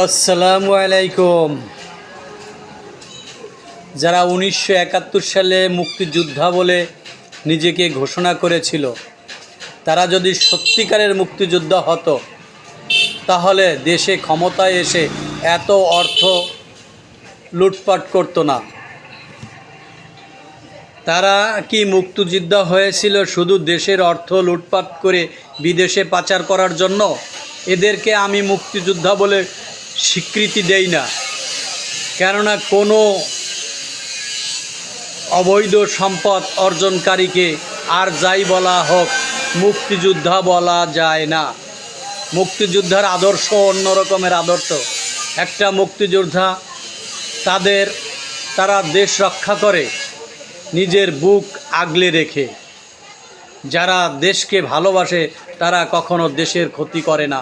আসসালামু আলাইকুম। যারা 1971 সালে মুক্তিযোদ্ধা বলে নিজেকে ঘোষণা করেছিল, তারা যদি সত্যিকারের মুক্তিযোদ্ধা হতো তাহলে দেশে ক্ষমতায় এসে এত অর্থ লুটপাট করতো না। তারা কি মুক্তিযোদ্ধা হয়েছিল শুধু দেশের অর্থ লুটপাট করে বিদেশে পাচার করার জন্য? এদেরকে আমি মুক্তিযোদ্ধা বলে স্বীকৃতি দেই না, কেননা কোনো অবৈধ সম্পদ অর্জনকারীকে আর যাই বলা হোক মুক্তিযোদ্ধা বলা যায় না। মুক্তিযোদ্ধার আদর্শ অন্য রকমের আদর্শ। একটা মুক্তিযোদ্ধা তারা দেশ রক্ষা করে নিজের বুক আগলে রেখে। যারা দেশকে ভালোবাসে তারা কখনো দেশের ক্ষতি করে না।